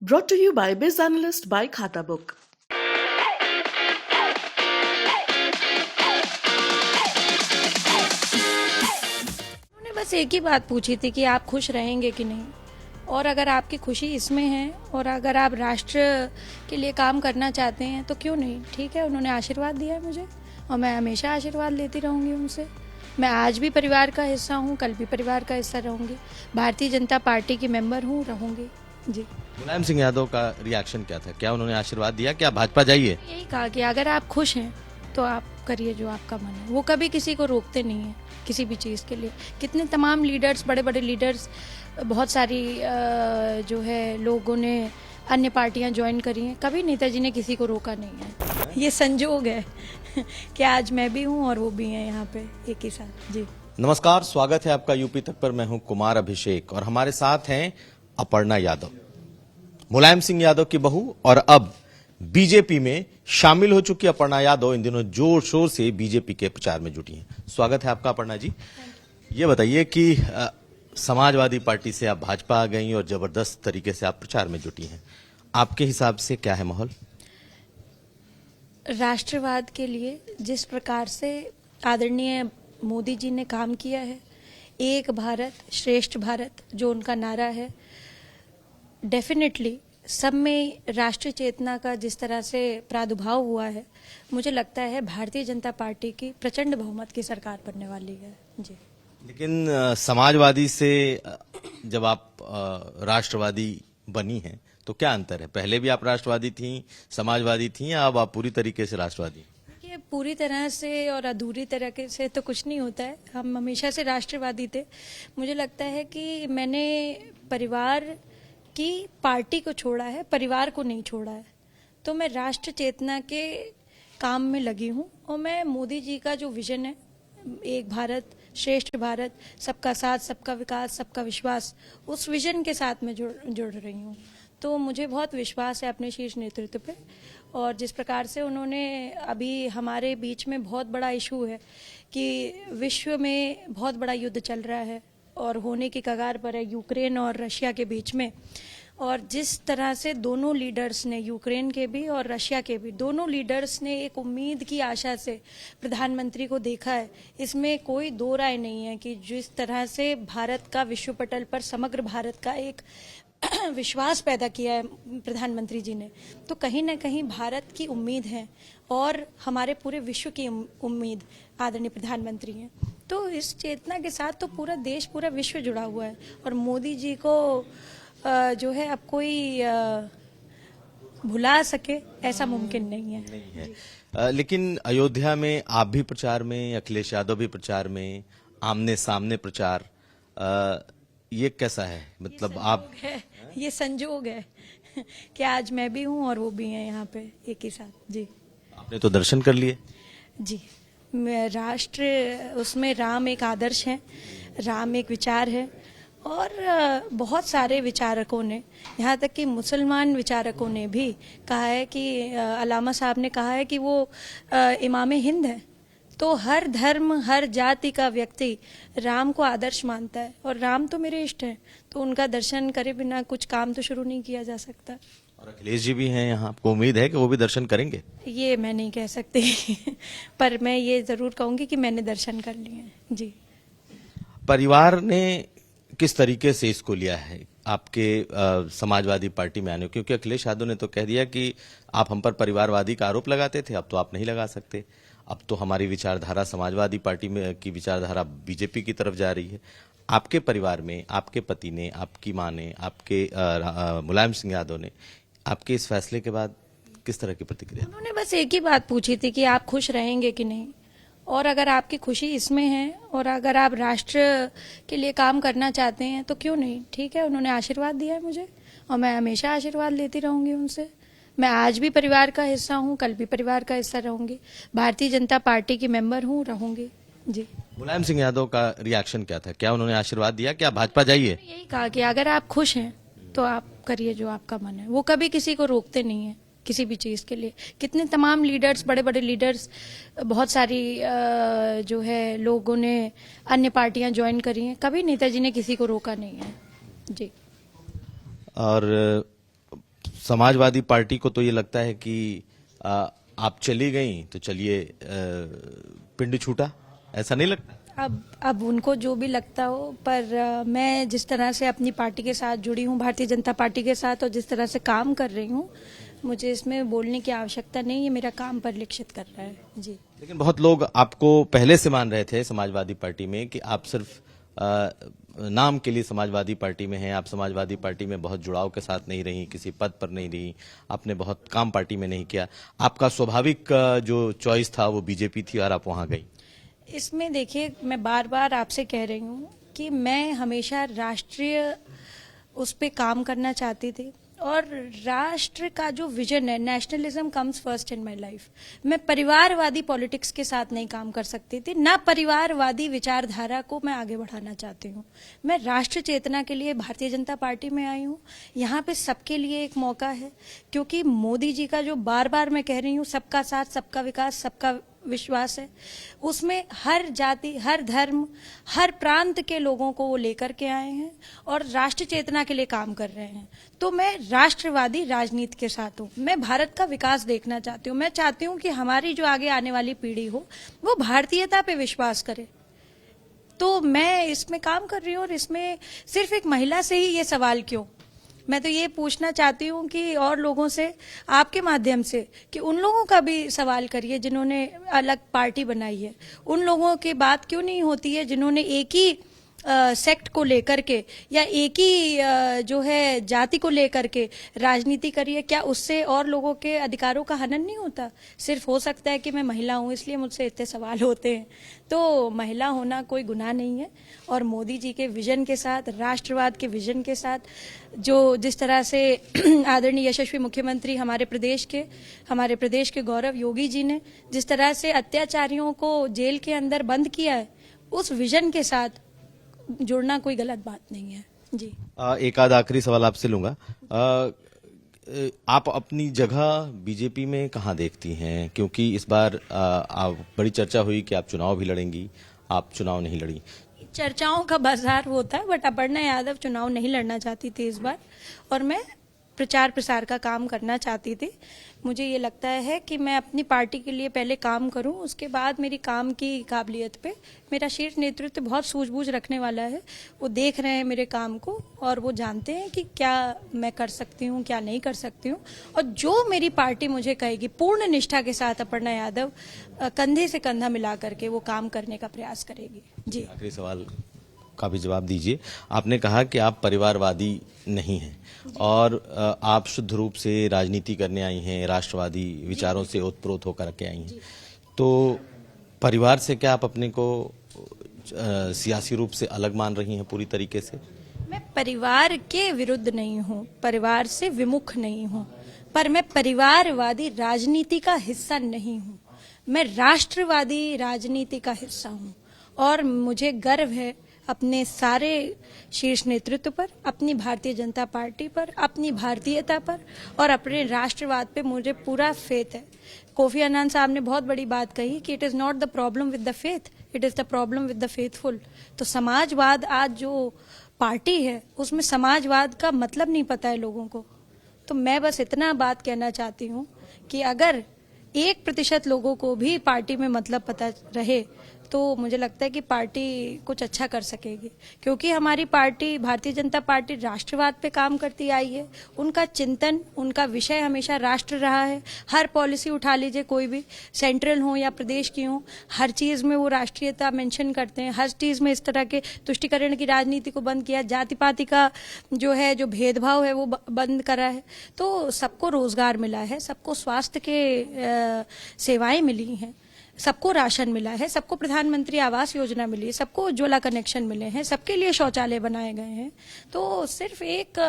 Brought to you by Biz Analyst by Khata Book. उन्होंने बस एक ही बात पूछी थी कि आप खुश रहेंगे कि नहीं, और अगर आपकी खुशी इसमें है और अगर आप राष्ट्र के लिए काम करना चाहते हैं तो क्यों नहीं। ठीक है, उन्होंने आशीर्वाद दिया है मुझे और मैं हमेशा आशीर्वाद लेती रहूंगी उनसे। मैं आज भी परिवार का हिस्सा हूँ, कल भी परिवार का हिस्सा रहूंगी। भारतीय जनता पार्टी की मेंबर हूँ, रहूंगी जी। मुलायम सिंह यादव का रिएक्शन क्या था? क्या उन्होंने आशीर्वाद दिया? क्या भाजपा जाइए? यही कहा कि अगर आप खुश हैं तो आप करिए जो आपका मन है। वो कभी किसी को रोकते नहीं है किसी भी चीज़ के लिए। कितने तमाम लीडर्स, बड़े बड़े लीडर्स, बहुत सारी जो है लोगों ने अन्य पार्टियां ज्वाइन करी हैं, कभी नेताजी ने किसी को रोका नहीं है। ये संजोग है कि आज मैं भी हूँ और वो भी हैं यहाँ पे एक ही साथ जी। नमस्कार, स्वागत है आपका यूपी तक पर। मैं हूं कुमार अभिषेक और हमारे साथ हैं अपर्णा यादव, मुलायम सिंह यादव की बहू और अब बीजेपी में शामिल हो चुकी अपर्णा यादव इन दिनों जोर शोर से बीजेपी के प्रचार में जुटी हैं। स्वागत है आपका अपर्णा जी। ये बताइए कि समाजवादी पार्टी से आप भाजपा आ गई और जबरदस्त तरीके से आप प्रचार में जुटी हैं। आपके हिसाब से क्या है माहौल? राष्ट्रवाद के लिए जिस प्रकार से आदरणीय मोदी जी ने काम किया है, एक भारत श्रेष्ठ भारत जो उनका नारा है, डेफिनेटली सब में राष्ट्रीय चेतना का जिस तरह से प्रादुर्भाव हुआ है, मुझे लगता है भारतीय जनता पार्टी की प्रचंड बहुमत की सरकार बनने वाली है जी। लेकिन समाजवादी से जब आप राष्ट्रवादी बनी हैं तो क्या अंतर है? पहले भी आप राष्ट्रवादी थी, समाजवादी थी, या अब आप पूरी तरीके से राष्ट्रवादी? ये पूरी तरह से और अधूरी तरह से तो कुछ नहीं होता है। हम हमेशा से राष्ट्रवादी थे। मुझे लगता है कि मैंने परिवार की पार्टी को छोड़ा है, परिवार को नहीं छोड़ा है। तो मैं राष्ट्र चेतना के काम में लगी हूँ और मैं मोदी जी का जो विजन है, एक भारत श्रेष्ठ भारत, सबका साथ, सबका विकास, सबका विश्वास, उस विजन के साथ मैं जुड़ रही हूँ। तो मुझे बहुत विश्वास है अपने शीर्ष नेतृत्व पे। और जिस प्रकार से उन्होंने अभी हमारे बीच में बहुत बड़ा इशू है कि विश्व में बहुत बड़ा युद्ध चल रहा है और होने की कगार पर है, यूक्रेन और रशिया के बीच में। और जिस तरह से दोनों लीडर्स ने, यूक्रेन के भी और रशिया के भी, दोनों लीडर्स ने एक उम्मीद की आशा से प्रधानमंत्री को देखा है, इसमें कोई दो राय नहीं है कि जिस तरह से भारत का विश्व पटल पर, समग्र भारत का एक विश्वास पैदा किया है प्रधानमंत्री जी ने, तो कहीं ना कहीं भारत की उम्मीद है और हमारे पूरे विश्व की उम्मीद आदरणीय प्रधानमंत्री हैं। तो इस चेतना के साथ तो पूरा देश, पूरा विश्व जुड़ा हुआ है और मोदी जी को जो है अब कोई भुला सके ऐसा मुमकिन नहीं है। लेकिन अयोध्या में आप भी प्रचार में, अखिलेश यादव भी प्रचार में, आमने सामने प्रचार, ये कैसा है? मतलब आप ये संजोग है कि आज मैं भी हूँ और वो भी हैं यहाँ पे एक ही साथ जी। आपने तो दर्शन कर लिए जी। राष्ट्र, उसमें राम एक आदर्श है, राम एक विचार है और बहुत सारे विचारकों ने, यहाँ तक कि मुसलमान विचारकों ने भी कहा है कि अलामा साहब ने कहा है कि वो इमाम हिंद है। तो हर धर्म, हर जाति का व्यक्ति राम को आदर्श मानता है और राम तो मेरे इष्ट हैं, तो उनका दर्शन करे बिना कुछ काम तो शुरू नहीं किया जा सकता। और अखिलेश जी भी हैं यहाँ, आपको उम्मीद है कि वो भी दर्शन करेंगे? ये मैं नहीं कह सकती पर मैं ये जरूर कहूंगी कि मैंने दर्शन कर लिए हैं जी। परिवार ने किस तरीके से इसको लिया है आपके समाजवादी पार्टी में आने? क्योंकि अखिलेश यादव ने तो कह दिया कि आप हम पर परिवारवादी का आरोप लगाते थे, अब तो आप नहीं लगा सकते, अब तो हमारी विचारधारा समाजवादी पार्टी में की विचारधारा बीजेपी की तरफ जा रही है। आपके परिवार में आपके पति ने, आपकी मां ने, आपके मुलायम सिंह यादव ने आपके इस फैसले के बाद किस तरह की प्रतिक्रिया? उन्होंने बस एक ही बात पूछी थी कि आप खुश रहेंगे कि नहीं, और अगर आपकी खुशी इसमें है और अगर आप राष्ट्र के लिए काम करना चाहते हैं तो क्यों नहीं। ठीक है, उन्होंने आशीर्वाद दिया है मुझे और मैं हमेशा आशीर्वाद लेती रहूंगी उनसे। मैं आज भी परिवार का हिस्सा हूँ, कल भी परिवार का हिस्सा रहूंगी। भारतीय जनता पार्टी की मेंबर हूँ, रहूंगी जी। मुलायम सिंह यादव का रिएक्शन क्या था? क्या उन्होंने आशीर्वाद दिया? क्या भाजपा जाइए? यही कहा कि अगर आप खुश हैं तो आप करिए जो आपका मन है। वो कभी किसी को रोकते नहीं है किसी भी चीज के लिए। कितने तमाम लीडर्स, बड़े बड़े लीडर्स, बहुत सारी जो है लोगों ने अन्य पार्टियां ज्वाइन करी हैं, कभी नेताजी ने किसी को रोका नहीं है जी। और समाजवादी पार्टी को तो ये लगता है कि आप चली गई तो चलिए पिंड छूटा, ऐसा नहीं लगता? अब उनको जो भी लगता हो, पर मैं जिस तरह से अपनी पार्टी के साथ जुड़ी हूँ, भारतीय जनता पार्टी के साथ, और जिस तरह से काम कर रही हूँ, मुझे इसमें बोलने की आवश्यकता नहीं है। मेरा काम परिलक्षित कर रहा है जी। लेकिन बहुत लोग आपको पहले से मान रहे थे समाजवादी पार्टी में कि आप सिर्फ नाम के लिए समाजवादी पार्टी में हैं, आप समाजवादी पार्टी में बहुत जुड़ाव के साथ नहीं रही, किसी पद पर नहीं रही, आपने बहुत काम पार्टी में नहीं किया, आपका स्वाभाविक जो चॉइस था वो बीजेपी थी और आप वहां गई। इसमें देखिए, मैं बार बार आपसे कह रही हूँ कि मैं हमेशा राष्ट्रीय उस पे काम करना चाहती थी, और राष्ट्र का जो विजन है, nationalism comes first in my life. मैं परिवारवादी पॉलिटिक्स के साथ नहीं काम कर सकती थी, ना परिवारवादी विचारधारा को मैं आगे बढ़ाना चाहती हूँ। मैं राष्ट्र चेतना के लिए भारतीय जनता पार्टी में आई हूँ। यहाँ पे सबके लिए एक मौका है, क्योंकि मोदी जी का जो बार बार मैं कह रही हूँ, सबका साथ, सबका विकास, सबका विश्वास है, उसमें हर जाति, हर धर्म, हर प्रांत के लोगों को वो लेकर के आए हैं और राष्ट्र चेतना के लिए काम कर रहे हैं। तो मैं राष्ट्रवादी राजनीति के साथ हूँ। मैं भारत का विकास देखना चाहती हूँ। मैं चाहती हूँ कि हमारी जो आगे आने वाली पीढ़ी हो, वो भारतीयता पे विश्वास करे। तो मैं इसमें काम कर रही हूँ, और इसमें सिर्फ एक महिला से ही ये सवाल क्यों? मैं तो ये पूछना चाहती हूँ कि और लोगों से, आपके माध्यम से, कि उन लोगों का भी सवाल करिए जिन्होंने अलग पार्टी बनाई है। उन लोगों की बात क्यों नहीं होती है जिन्होंने एक ही सेक्ट को लेकर के या एक ही जो है जाति को लेकर के राजनीति करी है? क्या उससे और लोगों के अधिकारों का हनन नहीं होता? सिर्फ हो सकता है कि मैं महिला हूँ इसलिए मुझसे इतने सवाल होते हैं। तो महिला होना कोई गुनाह नहीं है, और मोदी जी के विजन के साथ, राष्ट्रवाद के विजन के साथ, जो जिस तरह से आदरणीय यशस्वी मुख्यमंत्री हमारे प्रदेश के गौरव योगी जी ने जिस तरह से अत्याचारियों को जेल के अंदर बंद किया है, उस विजन के साथ जुड़ना कोई गलत बात नहीं है जी। एक आध आखिरी सवाल आपसे लूंगा। आप अपनी जगह बीजेपी में कहाँ देखती हैं? क्योंकि इस बार बड़ी चर्चा हुई कि आप चुनाव भी लड़ेंगी, आप चुनाव नहीं लड़ी। चर्चाओं का बाजार होता है, बट अपर्णा यादव चुनाव नहीं लड़ना चाहती थी इस बार, और मैं प्रचार प्रसार का काम करना चाहती थी। मुझे ये लगता है कि मैं अपनी पार्टी के लिए पहले काम करूं, उसके बाद मेरी काम की काबिलियत पे मेरा शीर्ष नेतृत्व बहुत सूझबूझ रखने वाला है। वो देख रहे हैं मेरे काम को, और वो जानते हैं कि क्या मैं कर सकती हूँ, क्या नहीं कर सकती हूँ, और जो मेरी पार्टी मुझे कहेगी, पूर्ण निष्ठा के साथ अपर्णा यादव कंधे से कंधा मिला करके वो काम करने का प्रयास करेगी जी। आखिरी सवाल का भी जवाब दीजिए। आपने कहा कि आप परिवारवादी नहीं हैं और आप शुद्ध रूप से राजनीति करने आई हैं, राष्ट्रवादी विचारों से ओतप्रोत होकर के आई हैं। तो परिवार से क्या आप अपने को सियासी रूप से अलग मान रही हैं पूरी तरीके से? मैं परिवार के विरुद्ध नहीं हूँ, परिवार से विमुख नहीं हूँ, पर मैं परिवारवादी राजनीति का हिस्सा नहीं हूँ। मैं राष्ट्रवादी राजनीति का हिस्सा हूँ, और मुझे गर्व है अपने सारे शीर्ष नेतृत्व पर, अपनी भारतीय जनता पार्टी पर, अपनी भारतीयता पर, और अपने राष्ट्रवाद पे मुझे पूरा फेथ है। कोफी अन्नान साहब ने बहुत बड़ी बात कही कि it is not the problem with the faith, it is the problem with the faithful. तो समाजवाद आज जो पार्टी है, उसमें समाजवाद का मतलब नहीं पता है लोगों को। तो मैं बस इतना बात कहना चाहती हूँ कि अगर 1% लोगों को भी पार्टी में मतलब पता रहे, तो मुझे लगता है कि पार्टी कुछ अच्छा कर सकेगी, क्योंकि हमारी पार्टी, भारतीय जनता पार्टी, राष्ट्रवाद पे काम करती आई है। उनका चिंतन, उनका विषय हमेशा राष्ट्र रहा है। हर पॉलिसी उठा लीजिए, कोई भी, सेंट्रल हो या प्रदेश की हो, हर चीज में वो राष्ट्रीयता मेंशन करते हैं। हर चीज में इस तरह के तुष्टीकरण की राजनीति को बंद किया, जाति पाति का जो भेदभाव है वो बंद करा है। तो सबको रोजगार मिला है, सबको स्वास्थ्य के सेवाएं मिली हैं, सबको राशन मिला है, सबको प्रधानमंत्री आवास योजना मिली है, सबको उज्ज्वला कनेक्शन मिले हैं, सबके लिए शौचालय बनाए गए हैं। तो सिर्फ एक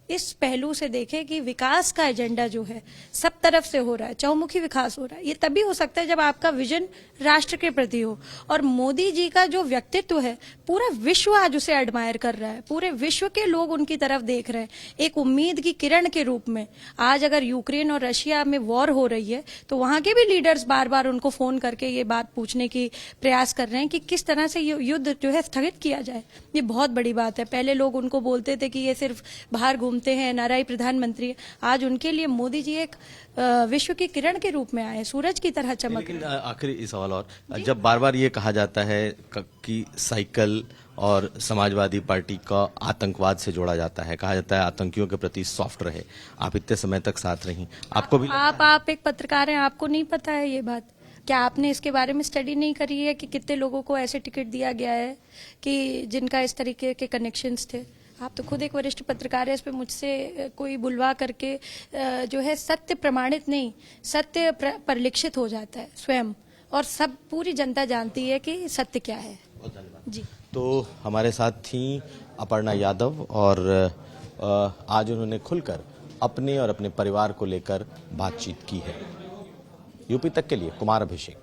इस पहलू से देखें कि विकास का एजेंडा जो है सब तरफ से हो रहा है, चौमुखी विकास हो रहा है। ये तभी हो सकता है जब आपका विजन राष्ट्र के प्रति हो। और मोदी जी का जो व्यक्तित्व है, पूरा विश्व आज उसे एडमायर कर रहा है, पूरे विश्व के लोग उनकी तरफ देख रहे हैं एक उम्मीद की किरण के रूप में। आज अगर यूक्रेन और रशिया में वॉर हो रही है, तो वहां के भी लीडर्स बार बार उनको फोन करके ये बात पूछने की प्रयास कर रहे हैं कि किस तरह से युद्ध स्थगित किया जाए। ये बहुत बड़ी बात है। पहले लोग उनको बोलते थे कि ये सिर्फ बाहर घूमते घूमते हैं, एनआरआई प्रधानमंत्री है। आज उनके लिए मोदी जी एक विश्व की किरण के रूप में आए, सूरज की तरह चमक। लेकिन आखिरी सवाल और, जब बार बार ये कहा जाता है कि साइकिल और समाजवादी पार्टी का आतंकवाद से जोड़ा जाता है, कहा जाता है आतंकियों के प्रति सॉफ्ट रहे, आप इतने समय तक साथ रही, आपको भी आप एक पत्रकार हैं, आपको नहीं पता है ये बात? क्या आपने इसके बारे में स्टडी नहीं करी है कि कितने लोगों को ऐसे टिकट दिया गया है कि जिनका इस तरीके के कनेक्शंस थे? आप तो खुद एक वरिष्ठ पत्रकार है, इस पे मुझसे कोई बुलवा करके जो है सत्य प्रमाणित नहीं, सत्य परिलक्षित हो जाता है स्वयं, और सब पूरी जनता जानती है कि सत्य क्या है। जी। तो हमारे साथ थी अपर्णा यादव और आज उन्होंने खुलकर अपने और अपने परिवार को लेकर बातचीत की है। यूपी तक के लिए कुमार अभिषेक।